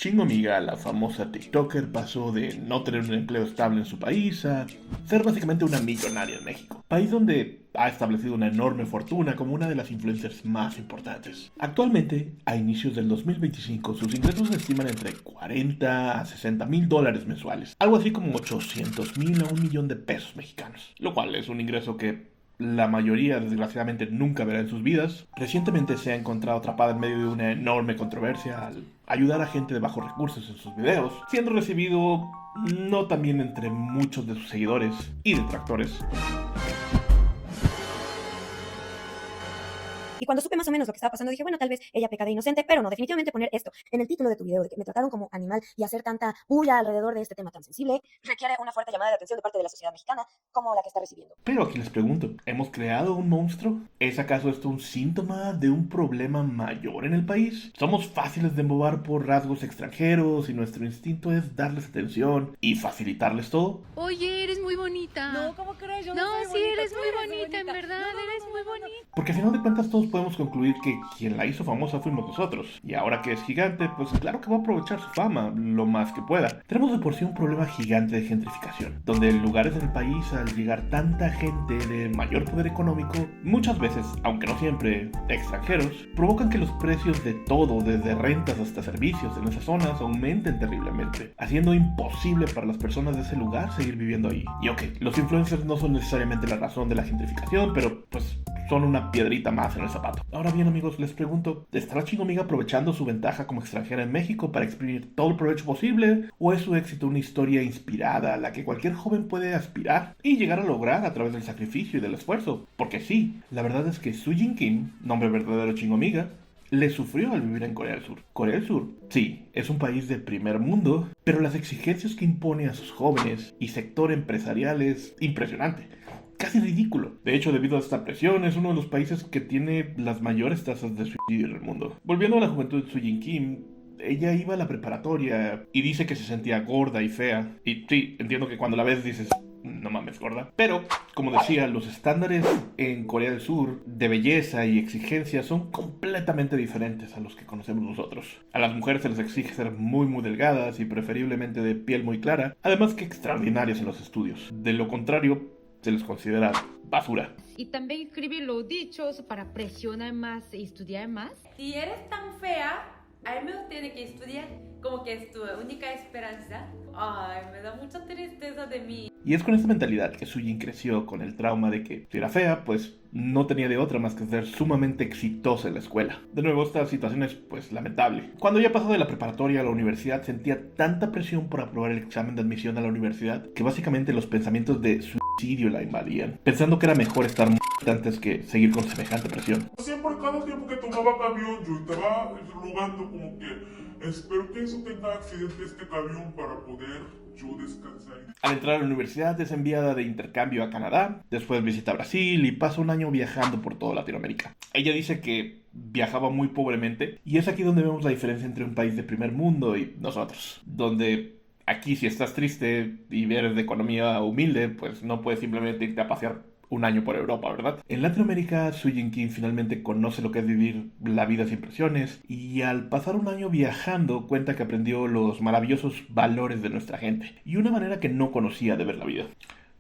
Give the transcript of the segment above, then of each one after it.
Chingo Amiga, la famosa TikToker, pasó de no tener un empleo estable en su país a ser básicamente una millonaria en México, país donde ha establecido una enorme fortuna como una de las influencers más importantes. Actualmente, a inicios del 2025, sus ingresos se estiman entre 40 a 60 mil dólares mensuales, algo así como 800 mil a un millón de pesos mexicanos, lo cual es un ingreso que la mayoría desgraciadamente nunca verá en sus vidas. Recientemente se ha encontrado atrapada en medio de una enorme controversia al ayudar a gente de bajos recursos en sus videos, siendo recibido no tan bien entre muchos de sus seguidores y detractores. Y cuando supe más o menos lo que estaba pasando, dije, bueno, tal vez ella peca de inocente, pero no, definitivamente poner esto en el título de tu video, de que me trataron como animal y hacer tanta bulla alrededor de este tema tan sensible, requiere una fuerte llamada de atención de parte de la sociedad mexicana como la que está recibiendo. Pero aquí les pregunto, ¿hemos creado un monstruo? ¿Es acaso esto un síntoma de un problema mayor en el país? ¿Somos fáciles de embobar por rasgos extranjeros y nuestro instinto es darles atención y facilitarles todo? Oye, eres muy bonita. No, ¿cómo crees? Yo No, soy sí, bonita, eres tú muy bonita, en verdad, eres muy bonita. Porque al final de cuentas todos podemos concluir que quien la hizo famosa fuimos nosotros. Y ahora que es gigante, pues claro que va a aprovechar su fama lo más que pueda. Tenemos de por sí un problema gigante de gentrificación, donde en lugares del país al llegar tanta gente de mayor poder económico, muchas veces, aunque no siempre, extranjeros, provocan que los precios de todo, desde rentas hasta servicios en esas zonas, aumenten terriblemente, haciendo imposible para las personas de ese lugar seguir viviendo ahí. Y ok, los influencers no son necesariamente la razón de la gentrificación, pero pues son una piedrita más en el zapato. Ahora bien, amigos, les pregunto, ¿estará Chingo Amiga aprovechando su ventaja como extranjera en México para exprimir todo el provecho posible? ¿O es su éxito una historia inspirada a la que cualquier joven puede aspirar y llegar a lograr a través del sacrificio y del esfuerzo? Porque sí, la verdad es que Sujin Kim, nombre verdadero Chingo Amiga, le sufrió al vivir en Corea del Sur. Corea del Sur, sí, es un país de primer mundo, pero las exigencias que impone a sus jóvenes y sector empresarial es impresionante. Casi ridículo. De hecho, debido a esta presión, es uno de los países que tiene las mayores tasas de suicidio en el mundo. Volviendo a la juventud de Sujin Kim, ella iba a la preparatoria y dice que se sentía gorda y fea. Y sí, entiendo que cuando la ves dices, no mames, gorda. Pero, como decía, los estándares en Corea del Sur de belleza y exigencia son completamente diferentes a los que conocemos nosotros. A las mujeres se les exige ser muy delgadas y preferiblemente de piel muy clara, además que extraordinarias en los estudios. De lo contrario, se les considera basura. Y también escribe los dichos para presionar más y estudiar más. Si eres tan fea, al menos tienes que estudiar, como que es tu única esperanza. Ay, me da mucha tristeza de mí. Y es con esta mentalidad que Sujin creció, con el trauma de que si era fea, pues no tenía de otra más que ser sumamente exitosa en la escuela. De nuevo, esta situación es pues lamentable. Cuando ya pasó de la preparatoria a la universidad, sentía tanta presión por aprobar el examen de admisión a la universidad que básicamente los pensamientos de suicidio la invadían, pensando que era mejor estar muerta antes que seguir con semejante presión. Siempre cada tiempo que tomaba camión yo estaba rogando como que espero que eso tenga accidente este camión para poder yo descansar. Al entrar a la universidad es enviada de intercambio a Canadá, después visita Brasil y pasa un año viajando por toda Latinoamérica. Ella dice que viajaba muy pobremente y es aquí donde vemos la diferencia entre un país de primer mundo y nosotros, donde aquí si estás triste y eres de economía humilde, pues no puedes simplemente irte a pasear un año por Europa, ¿verdad? En Latinoamérica, Sujin Kim finalmente conoce lo que es vivir la vida sin presiones y al pasar un año viajando cuenta que aprendió los maravillosos valores de nuestra gente y una manera que no conocía de ver la vida.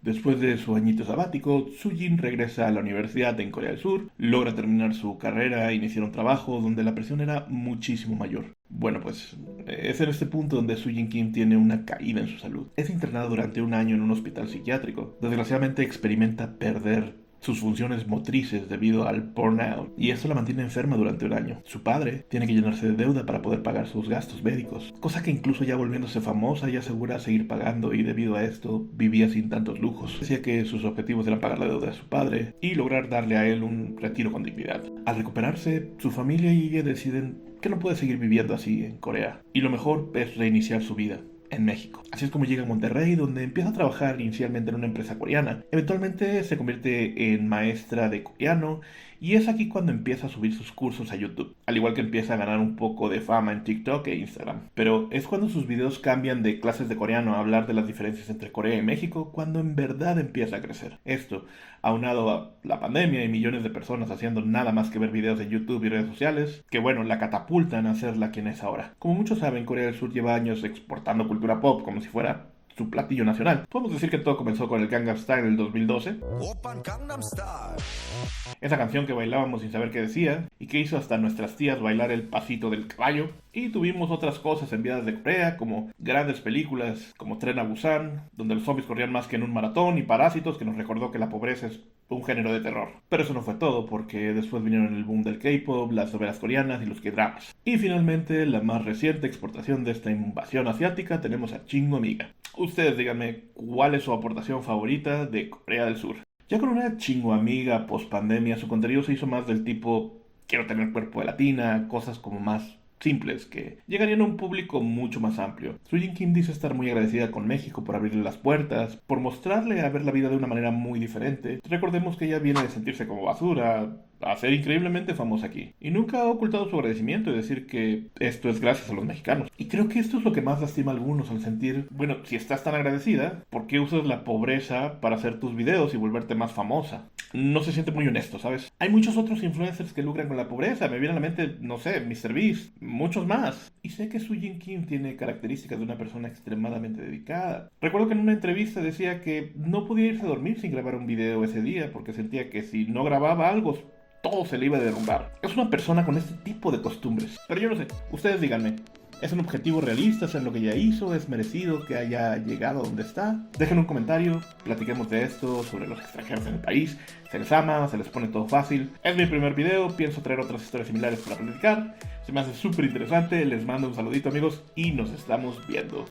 Después de su añito sabático, Sujin regresa a la universidad en Corea del Sur, logra terminar su carrera e iniciar un trabajo donde la presión era muchísimo mayor. Bueno, pues es en este punto donde Sujin Kim tiene una caída en su salud. Es internada durante un año en un hospital psiquiátrico. Desgraciadamente experimenta perder sus funciones motrices debido al burnout y esto la mantiene enferma durante un año. Su padre tiene que llenarse de deuda para poder pagar sus gastos médicos, cosa que incluso ya volviéndose famosa ya asegura seguir pagando y debido a esto vivía sin tantos lujos. Decía que sus objetivos eran pagar la deuda de su padre y lograr darle a él un retiro con dignidad. Al recuperarse, su familia y ella deciden que no puede seguir viviendo así en Corea y lo mejor es reiniciar su vida en México. Así es como llega a Monterrey, donde empieza a trabajar inicialmente en una empresa coreana. Eventualmente se convierte en maestra de coreano Y es aquí cuando empieza a subir sus cursos a YouTube, al igual que empieza a ganar un poco de fama en TikTok e Instagram. Pero es cuando sus videos cambian de clases de coreano a hablar de las diferencias entre Corea y México, cuando en verdad empieza a crecer. Esto, aunado a la pandemia y millones de personas haciendo nada más que ver videos en YouTube y redes sociales, que bueno, la catapultan a ser la quien es ahora. Como muchos saben, Corea del Sur lleva años exportando cultura pop como si fuera su platillo nacional. Podemos decir que todo comenzó con el Gangnam Style en el 2012. Esa canción que bailábamos sin saber qué decía y que hizo hasta nuestras tías bailar el pasito del caballo. Y tuvimos otras cosas enviadas de Corea, como grandes películas como Tren a Busan, donde los zombies corrían más que en un maratón, y Parásitos, que nos recordó que la pobreza es un género de terror. Pero eso no fue todo, porque después vinieron el boom del K-pop, las novelas coreanas y los K-dramas. Y finalmente, la más reciente exportación de esta invasión asiática, tenemos a Chingo Amiga. Ustedes díganme, ¿cuál es su aportación favorita de Corea del Sur? Ya con una Chingo Amiga post pandemia, su contenido se hizo más del tipo quiero tener cuerpo de latina, cosas como más simples que llegarían a un público mucho más amplio. Sujin Kim dice estar muy agradecida con México por abrirle las puertas, por mostrarle a ver la vida de una manera muy diferente. Recordemos que ella viene de sentirse como basura a ser increíblemente famosa aquí. Y nunca ha ocultado su agradecimiento y decir que esto es gracias a los mexicanos. Y creo que esto es lo que más lastima a algunos al sentir, bueno, si estás tan agradecida, ¿por qué usas la pobreza para hacer tus videos y volverte más famosa? No se siente muy honesto, ¿sabes? Hay muchos otros influencers que lucran con la pobreza. Me viene a la mente, no sé, MrBeast, muchos más. Y sé que Sujin Kim tiene características de una persona extremadamente dedicada. Recuerdo que en una entrevista decía que no podía irse a dormir sin grabar un video ese día porque sentía que si no grababa algo, todo se le iba a derrumbar. Es una persona con este tipo de costumbres. Pero yo no sé, ustedes díganme, ¿es un objetivo realista hacer lo que ella hizo? ¿Es merecido que haya llegado a donde está? Dejen un comentario, platiquemos de esto, sobre los extranjeros en el país. Se les ama, se les pone todo fácil. Es mi primer video, pienso traer otras historias similares para platicar. Se me hace súper interesante, les mando un saludito amigos y nos estamos viendo.